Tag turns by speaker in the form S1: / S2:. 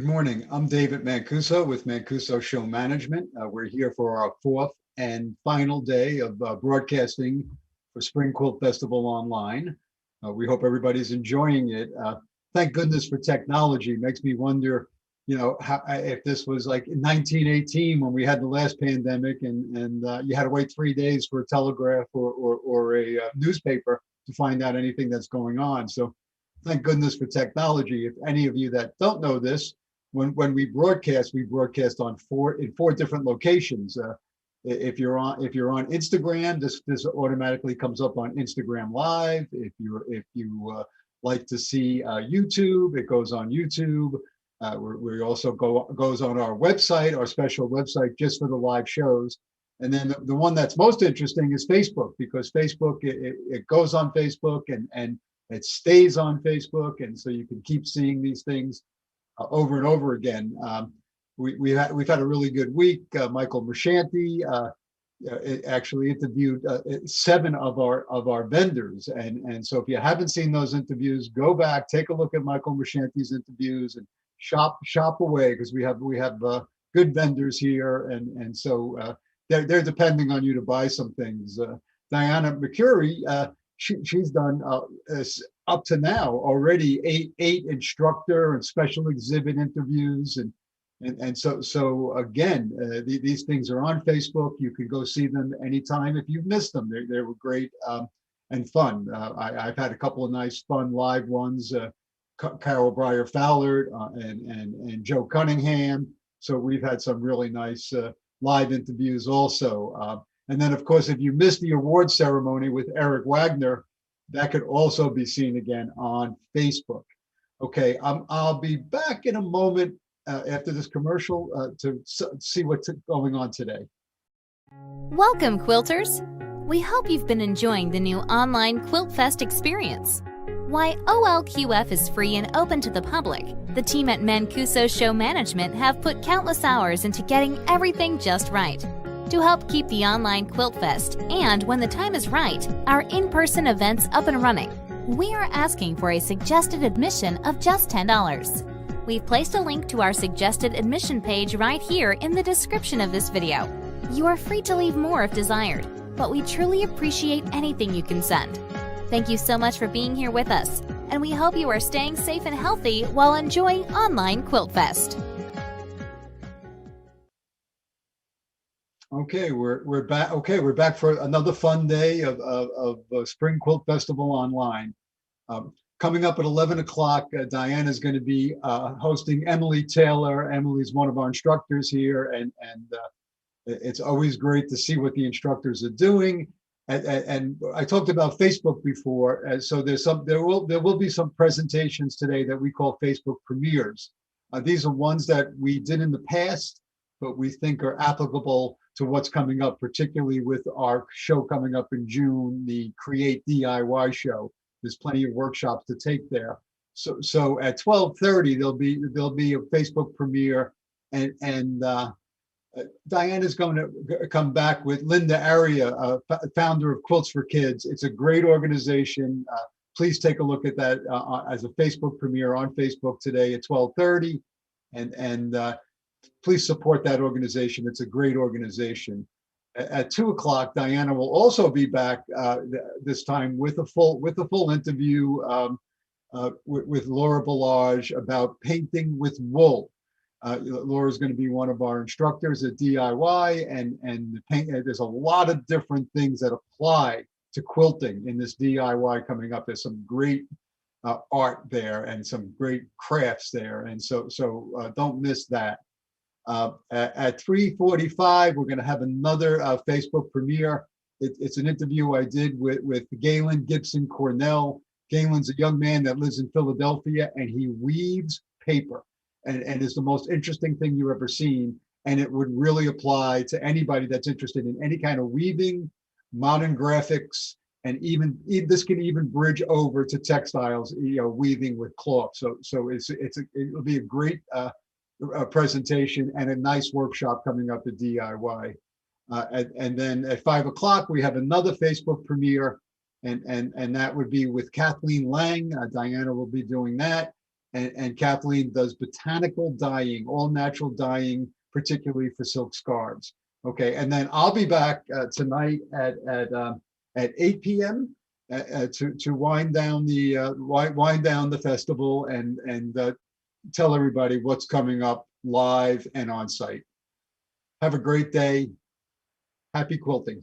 S1: Good morning. I'm David Mancuso with Mancuso Show Management. We're here for our fourth and final day of broadcasting for Spring Quilt Festival online. We hope everybody's enjoying it. Thank goodness for technology. Makes me wonder, if this was like in 1918 when we had the last pandemic and you had to wait 3 days for a telegraph or a newspaper to find out anything that's going on. So thank goodness for technology. If any of you that don't know this, when we broadcast on four different locations. If you're on Instagram, this automatically comes up on Instagram Live. If you like to see YouTube, it goes on YouTube. We also goes on our website, our special website just for the live shows. And then the one that's most interesting is Facebook, because Facebook it goes on Facebook and it stays on Facebook, and so you can keep seeing these things over and over again. We've had a really good week. Michael Merchanti actually interviewed 7 of our vendors, and so if you haven't seen those interviews, go back, take a look at Michael Merchanti's interviews, and shop away, because we have good vendors here, and so they're depending on you to buy some things. Diana McCurry, she's done up to now already eight instructor and special exhibit interviews, and so again, these things are on Facebook. You can go see them anytime if you've missed them. They were great and fun. I've had a couple of nice fun live ones. Carol Breyer Fowler and Joe Cunningham. So we've had some really nice live interviews also. And then, of course, if you missed the award ceremony with Eric Wagner, that could also be seen again on Facebook. Okay, I'll be back in a moment after this commercial to see what's going on today.
S2: Welcome, quilters! We hope you've been enjoying the new online Quilt Fest experience. Why OLQF is free and open to the public, the team at Mancuso Show Management have put countless hours into getting everything just right. To help keep the online Quilt Fest and, when the time is right, our in-person events up and running, we are asking for a suggested admission of just $10. We've placed a link to our suggested admission page right here in the description of this video. You are free to leave more if desired, but we truly appreciate anything you can send. Thank you so much for being here with us, and we hope you are staying safe and healthy while enjoying online Quilt Fest.
S1: Okay, we're back. Okay, we're back for another fun day of Spring Quilt Festival online. Coming up at 11 o'clock, Diana is going to be hosting Emily Taylor. Emily's one of our instructors here, and it's always great to see what the instructors are doing. And I talked about Facebook before, so there will be some presentations today that we call Facebook premieres. These are ones that we did in the past, but we think are applicable to what's coming up, particularly with our show coming up in June, the Create DIY show. There's plenty of workshops to take there. So at 12:30 there'll be a Facebook premiere, and Diana's going to come back with Linda Aria, founder of Quilts for Kids. It's a great organization. Please take a look at that as a Facebook premiere on Facebook today at 12:30, and please support that organization. It's a great organization. At 2 o'clock, Diana will also be back this time with a full interview with Laura Ballage about painting with wool. Laura is going to be one of our instructors at DIY, and there's a lot of different things that apply to quilting in this DIY coming up. There's some great art there and some great crafts there, and so don't miss that. At 3:45, we're going to have another Facebook premiere. It's an interview I did with Galen Gibson Cornell. Galen's a young man that lives in Philadelphia, and he weaves paper, and is the most interesting thing you've ever seen. And it would really apply to anybody that's interested in any kind of weaving, modern graphics, and even this can even bridge over to textiles, weaving with cloth. So it'll be a great presentation and a nice workshop coming up at DIY. And then at 5 o'clock, we have another Facebook premiere, and that would be with Kathleen Lang. Diana will be doing that. and Kathleen does botanical dyeing, all natural dyeing, particularly for silk scarves. Okay, and then I'll be back tonight at 8 p.m. To wind down the festival and tell everybody what's coming up live and on site. Have a great day. Happy quilting.